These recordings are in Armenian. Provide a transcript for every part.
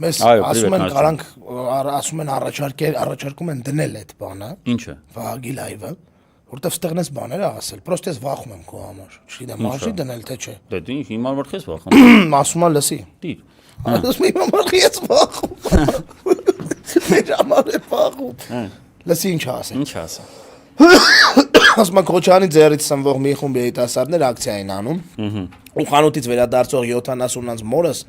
Մեզ ասում են կարանք ասում են առաջարկում են դնել այդ բանը։ Ինչը։ Վահագի լայվը, որտեվ ստեղնես բաներ ասել։ Պրոստես վախում եմ քո համար։ Չգիտեմ, մարզի դնել թե չէ։ Դե դու հիմա որ քեզ վախում։ Ասում եմ լսի։ Դիր։ Ասում եմ համար ես վախում։ Մեր համար է վախում։ Լսի ինչ ասել։ Ինչ ասա։ Ասում եմ Քոչարյանի ձեռից սնվող մի խումբ երիտասարդներ ակցիա են անում։ Ու խանութից վերադարձող 70-անց մորս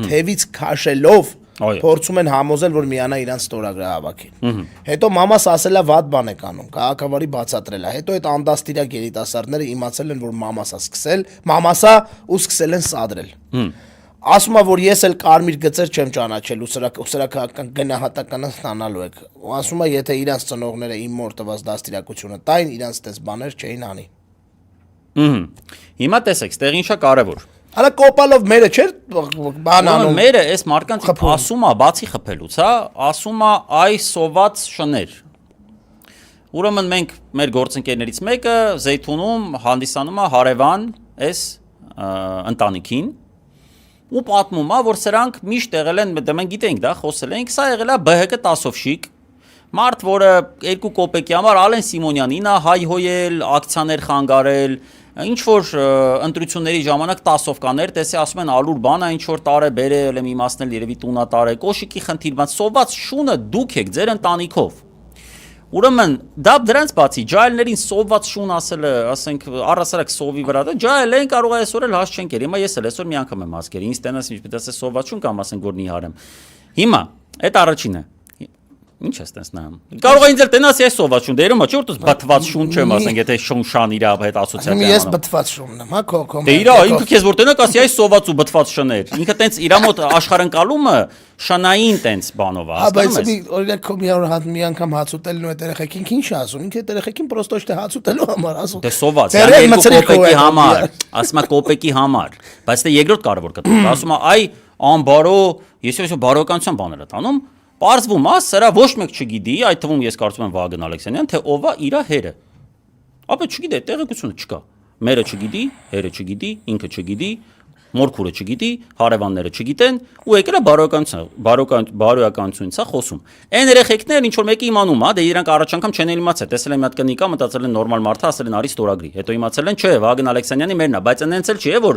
թևից քաշելով փորձում են համոզել, որ միանա իրանց ստորագրը հավաքին։ Հետո մամաս ասել է վատ բան եք անում, քաղաքավարի բացատրել է։ Հետո այդ անդաստիրակ երիտասարդները իմացել են, որ մամասա ու սկսել են սադրել։ Ասում է, որ ես էլ կարմիր գծեր չեմ ճանաչել ու սրա քաղաքական գնահատականը ստանալու եք։ Ու ասում է, եթե իրանց ծնողները իմ մոր տված դաստիարակությունը տային, իրանց տես բաներ չէին անի։ Հիմա տեսեք, ստեղ ինչա կարևոր։ Արա կոպալով մերը չէր բան անում։ Մերը այս մարկանց ասում է, բացի խփելուց, հա, ասում է այ սոված շներ։ Ուրեմն մենք մեր գործընկերներից մեկը Զեյթունում հանդիսանում է հարևան այս ընտանիքին ու պատմում է, որ սրանք միշտ եղել են, դե մենք գիտենք, դա խոսել ենք, սա եղել է ԲՀԿ 10-ով շիկ, մարդ, որը 2 կոպեկի համար Ալեն Սիմոնյանին է հայհոյել, ակցիաներ խանգարել, ինչ որ ընտրությունների ժամանակ 10-ով կաներ, տեսե ասում են ալուր բան է, ինչ որ տարե բերել եմ իմացնել, երևի տունա տարե, կոշիկի խնդիր, բայց սոված շունը դուք եք ձեր ընտանիքով։ Ուրեմն դա դրանց բացի ջահելներին սոված շուն ասելը, ասենք առասարակ սովի վրա, ջահել են կարող է այսօր էլ հաս չեն կեր։ Հիմա ես էլ այսօր մի անգամ եմ հասկեր, ինձ տենաս ինչպես ասես սոված շուն կամ ասենք որ նիհարեմ։ Հիմա այդ առաջինը։ Ինչ ես տես նայում։ Կարող է ինձ էլ տենաս ես սոված շուն, դերում չէ՞ որ դու բթված շուն չեմ, ասենք եթե շուն իր հետ ասոցիացիա։ Ես բթված շունն եմ, հա, քո։ Դե իրա, ինքը քեզ որ տենակ ասի այս սոված ու բթված շներ։ Ինքը տենց իր մոտ աշխարհընկալումը շանային տենց բանով է, հասկանում ես։ Բայց օրինակ քո մի անգամ հաց ուտելն ու այդ երեխեքին ինչ է ասում։ Ինքը այդ երեխեքին պրոստո չէ հաց ուտելու համար ասում։ Դե սոված, յա 2 կոպեկի համար, ասում է կոպեկի համար։ Բայց դե երկրորդ կարևոր կտոր, ասում է այ անբարո, ես բարոյականության բաներ եմ անում, պարզվում է, սրա ոչ մեկ չգիտի, այդ թվում ես կարծում եմ Վահագն Ալեքսանյան, թե ով է իր հերը։ Ապա չգիտի, տեղեկությունը չկա։ Մերը չգիտի, հերը չգիտի, ինքը չգիտի, մորքուրը չգիտի, հարևանները չգիտեն, ու եկել է բարոյականությունից է խոսում։ Այն երեխեքներն ինչ որ մեկը իմանում է, դե իրանք առաջ անգամ չեն իմացել, տեսել են մի հատ կնիկա, մտածել են նորմալ մարդ է, ասել են արի ստորագրի։ Հետո իմացել են, չէ, Վահագն Ալեքսանյանի մերն է, բայց այնց էլ չի, որ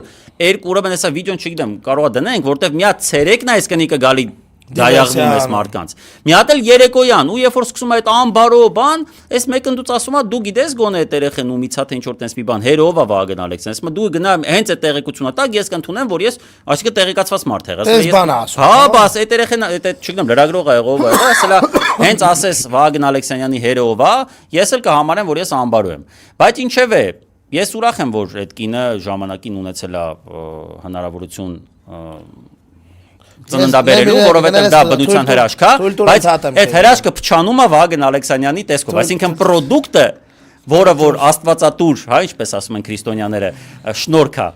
ուրեմն հեսա վիդեոն չգիտեմ, կարող է դնենք, որտեվ մի հատ ցերեկն է այս կնիկը գալի դայաղվում ես մարդկանց։ Մի հատ էլ երեկոյան, ու երբ որ սկսում է այդ անբարո բան, այս մեկն դուց ասում է դու գիտես գոնե այդ երեխեն ու միցա թե ինչ որ տես մի բան, հերով է Վահագն Ալեքսանյանը, ասում դու գնա հենց այդ տեղեկությունը տակ, ես կընդունեմ, որ ես այսինքն տեղեկացված մարդ եղած։ Հա, բաս այդ երեխեն այդ չգիտեմ լրագրող է եղող է, ասելա հենց ասես Վահագն Ալեքսանյանի հերով է, ես էլ կհամարեմ, որ ես անբարո եմ։ Բայց ինչևէ, ես ուրախ եմ, որ այդ կինը ժամանակին ունեցել է հնարավորություն ծննդաբերելու, որովհետև դա բնության հրաշք է, բայց այդ հրաշքը փչանում է Վահագն Ալեքսանյանի տեսքով, այսինքն պրոդուկտը, որը որ աստվածատուր, հա, ինչպես ասում են քրիստոնյաները, շնորհք է,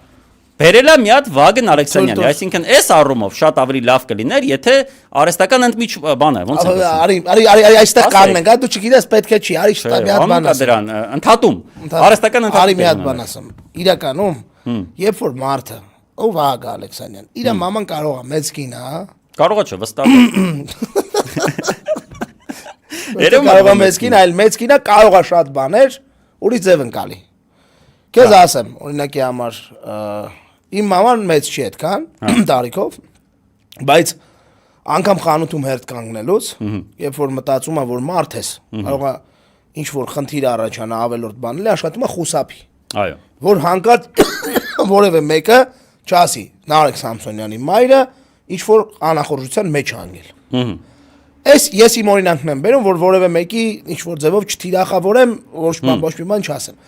բերել է մի հատ Վահագն Ալեքսանյանի, այսինքն այս առումով շատ ավելի լավ կլիներ, եթե արհեստական ընդմիջ բան է, ոնց է։ Արի այստեղ կանգնենք, դու չգիտես պետք է չի, արի շտա մի հատ բան ասեմ։ Դրան ընդհատում, արհեստական ընդհատում։ Արի մի հատ բան ասեմ։ Իրականում, երբ որ մարդը ով Վահագն Ալեքսանյան, իր մաման կարող է մեծ կին, հա։ Կարող է չէ, վստահ։ Կարող է մեծ կին, այլ մեծ կինը կարող է շատ բաներ, ուրի ձև ընկալի։ Քեզ ասեմ, օրինակի համար, իմ մաման մեծ չի այդքան, տարիքով, բայց անգամ խանութում հերթ կանգնելուց, երբ որ մտածում է, որ մարդ ես, կարող է ինչ որ խնդիր առաջանա ավելորդ բանել, աշխատում է խուսափի։ Այո։ Որ հանկարծ որևէ մեկը չասի Նարեկ Սամսոնյանի մայրը ինչ որ անախորժության մեջ անգել։ Այս ես իմ օրինակն եմ բերում, որ որևէ մեկի ինչ որ ձևով չթիրախավորեմ, ոչ մի բան չասեմ։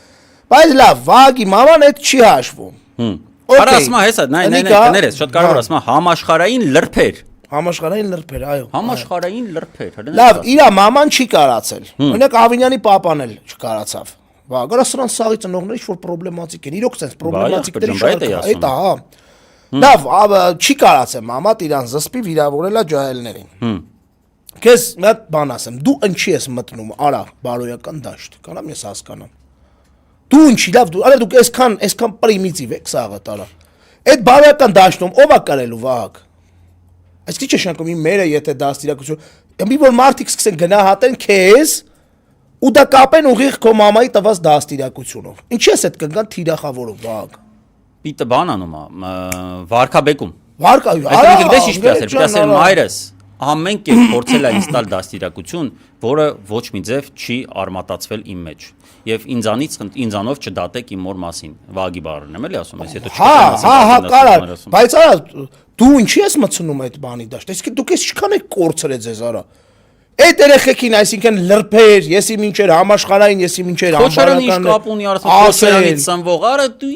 Բայց լավ, Վահագի մաման այդ չի հաշվում։ Արա ասма հեսա, ներես, շատ կարևոր ասма համաշխարհային լրբեր։ Համաշխարհային լրբեր, այո։ Համաշխարհային լրբեր։ Լավ, իր մաման չի կարացել։ Օրինակ Ավինյանի papan էլ չկարացավ։ Վաղ սրանց սաղի ծնողները ինչ որ պրոբլեմատիկ են, իրոք sense պրոբլեմատիկների շարքը, այդ հա։ Լավ, չի կարացել մամատ իրան զսպի վիրավորելա ջահելներին։ Քեզ մի հատ բան ասեմ, դու ինչի ես մտնում, արա, բարոյական դաշտ, կանամ ես հասկանամ։ Դու ինչի, լավ, դու, արա դուք այսքան պրիմիտիվ եք սաղը տարա։ Այդ բարոյական դաշտում ով է կարելու Վահագ։ Այսինքն չի շնորհակալ մի մերը եթե դաստիարակություն, մի որ մարդիկ սկսեն գնահատեն քեզ ու դա կապեն ուղիղ քո մամայի տված դաստիարակությունով։ Ինչի՞ ես այդ կնկան թիրախավորով բակ։ Պիտը բան անում է, վարկաբեկում։ Վարկա, այդտեղ գիտես ինչ պիտի ասել մայրս ամեն կերպ փորձել է ինձ տալ դաստիարակություն, որը ոչ մի ձև չի արմատացվել իմ մեջ։ Եվ ինձանով չդատեք իմ մոր մասին։ Վագի բառն եմ էլի ասում, ես հետո հա, կարար, բայց արա դու ինչի՞ ես մցնում այդ բանի դաշտ։ Այսինքն դուք ես ինչքան եք կորցրել ձեզ արա։ Այդ երեխեքին, այսինքն լրբեր, եսի մինչեր համաշխարհային, եսի մինչեր համբարական կապ ունի արածից սնվող, արա դու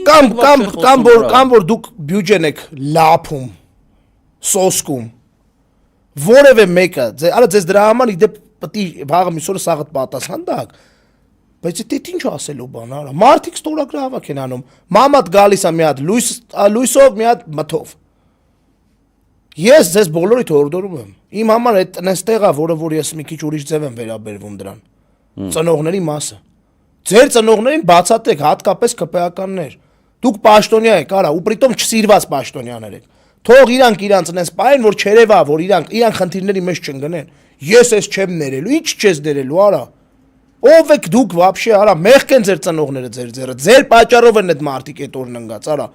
կամ որ դուք բյուջեն եք լափում, սոսկում, որևէ մեկը, արա ձեզ դրա համար իդեպ պետք է վաղը միսօրը սաղդ պատասխան տաք, բայց դա ինչ ասելու բան, արա, մարդիկ ստորագրահավաք են անում, մամատ գալիս է մի հատ լույսով, մի հատ մթով։ Ես ձեզ բոլորիդ հորդորում եմ։ Իմ համար այդ տնեստեղը, որը որ ես մի քիչ ուրիշ ձև եմ վերաբերվում դրան։ Ծնողների մասը։ Ձեր ծնողներին բացատրեք, հատկապես ԿՊԱ-ականներ։ Դուք պաշտոնյա եք, արա, ու պրիտոմ չսիրված պաշտոնյաներ եք։ Թող իրանք իրանց այնպես պայն, որ չերևա, որ իրանք խնդիրների մեջ չընկնեն։ Ես էս չեմ ներելու, ինչ չես ներելու, արա։ Ով եք դուք вообще, արա, մեղք են ձեր ծնողները ձեր ձեռը։ Ձեր պատճառով են այդ մարդիկ այդ օրն ընկած, արա։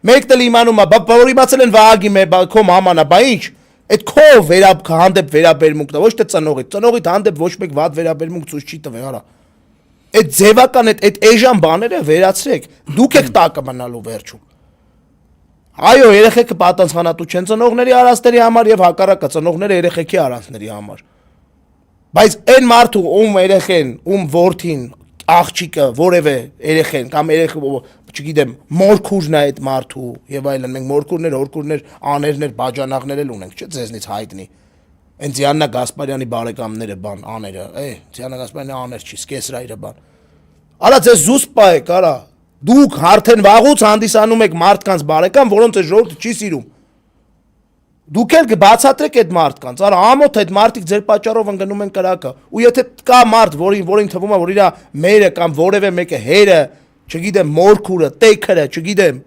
Մեկն էլ իմանում է, որ իմացել են վաղագի քո մաման է, բա ինչ։ Այդ քո հանդեպ վերաբերմունքն է, ոչ թե ծնողիդ հանդեպ ոչ մեկ վատ վերաբերմունք ցույց չի տվել, արա։ Այդ ձևական այդ էժան բաները վերացրեք, դուք եք տակը մնալու վերջում։ Այո, երեխեքը պատասխանատու չեն ծնողների արածների համար եւ հակառակը ծնողները երեխեքի արածների համար։ Բայց այն մարդու ում երեխեն, ում որդին, աղջիկը, որևէ երեխեն կամ չգիտեմ, մորքուրն է այդ մարդու եւ այլն, մենք մորքուրներ, հորքուրներ, աներներ, բաժանաղներ էլ ունենք, չէ՞, ձեզնից հայտնի։ Այն Ձիաննա Գասպարյանի բարեկամները բան աները, Ձիաննա Գասպարյանի աներ չի, սկեսրայրը բան։ Արա ձեզ զուսպա եք, արա։ Դուք արդեն վաղուց հանդիսանում եք մարդկանց բարեկամ, որոնց է ժողովուրդը չի սիրում։ Դուք էլ կբացատրեք այդ մարդկանց, արա ամոթ այդ մարդիկ ձեր պատճառով ընկնում են կրակը։ Ու եթե կա մարդ, որին թվում է, որ իր մերը կամ որևէ մեկը հերը, չգիտեմ, մորքուրը, տեքերը, չգիտեմ,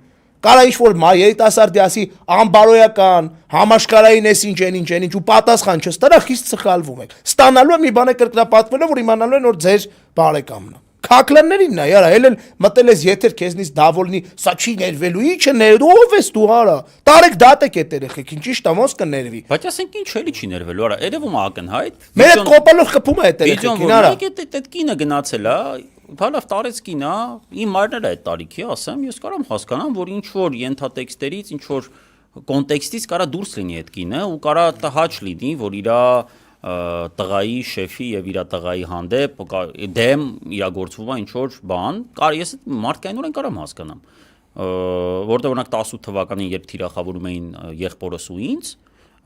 կարա ինչ-որ երիտասարդի ասի անբարոյական, համաշխարհային էս ինչ ու պատասխան չստանա, խիստ սխալվում եք։ Ստանալու է մի բան է կրկնապատկվելով, որ իմանալու են, որ ձեր բարեկամն է։ Քակլաններինն է, яра, էլ մտել ես եթեր քեզնից դավոլնի, սա չի ներվելու, ի՞նչը ներու, ով ես դու, արա։ Տարեք դատեք այդ երեխեքին, ճիշտ է, ոնց կներվի։ Բայց ասենք ինչ էլի չի ներվելու, արա, երևում է ակնհայտ։ Մեր այդ կոպալով խփում է այդ երեխեքին, արա։ Այդ կինը գնացել է, բալավ տարեց կինա, իմ մայրն էլ այդ տարիքի, ասեմ, ես կարամ հասկանամ, որ ինչ որ ենթատեքստերից, ինչ որ կոնտեքստից կարա դուրս լինի այդ կինը ու կարա տհաճ լինի, որ իրա տղայի շեֆի եւ իր տղայի հանդեպ դեմ իրագործվում է ինչ որ բան, ես մարդկայինորեն կարամ հասկանամ, որտեղ օրինակ 18 թվականին երբ թիրախավորում էին եղբորս ու ինձ,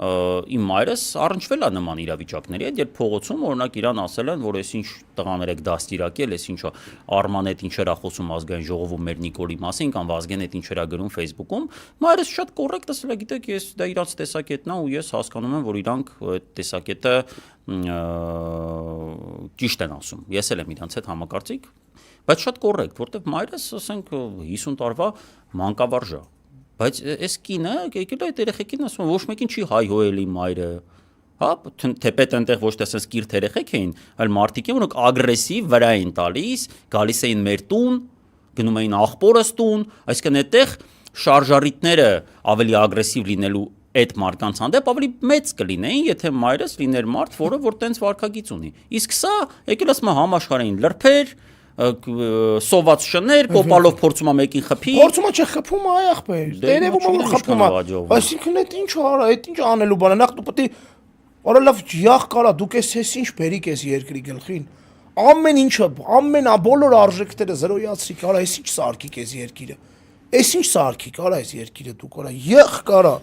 իմ մայրս առնչվել է նման իրավիճակների հետ, երբ փողոցում օրինակ իրան ասել են, որ այս ինչ տղաներ եք դաստիարակել, այս ինչա Արման հետ ինչեր է խոսում ազգային ժողովում մեր Նիկոլի մասին կամ Վազգեն հետ ինչեր է գրում Facebook-ում, մայրս շատ կոռեկտ ասել է, գիտեք, ես դա իրանց տեսակետն է ու ես հասկանում եմ, որ իրանք այդ տեսակետը ճիշտ են ասում։ Ես էլ եմ իրանց հետ համակարծիք, բայց շատ կոռեկտ, որտեղ մայրս, ասենք 50 տարվա մանկավարժ է։ Բայց այս կինը եկել է այդ երեխեքին ասում, ոչ մեկին չի հայհոյելի մայրը, հա, թեպետ այնտեղ ոչ թե ասես կիրթ երեխեք էին, այլ մարդիկ են, որոնք ագրեսիվ վրա էին տալիս, գալիս էին մեր տուն, գնում էին աղբորս տուն, այսինքն այդտեղ շարժարիտները ավելի ագրեսիվ լինելու այդ մարդկանց հանդեպ ավելի մեծ կլինեին, եթե մայրս լիներ մարդ, որ տենց վարքագիծ ունի։ Իսկ սա եկել ասում համաշխարհային լրբեր, սոված շներ, կոպալով փորձում է մեկին խփի։ Փորձում է չխփում, այ ախպեր։ Տերևում է որ խփում է։ Այսինքն այդ ինչ արա, այդ ինչ անելու բան է, նախ դու պետք է արա լավ յախ կարա, դուք էս ինչ բերիկ ես երկրի գլխին։ Ամեն ինչը, բոլոր արժեքները զրոյացրիք, արա, էս ինչ սարքիկ ես երկիրը։ Էս ինչ սարքիկ, արա, էս երկիրը դուք արա, յախ կարա։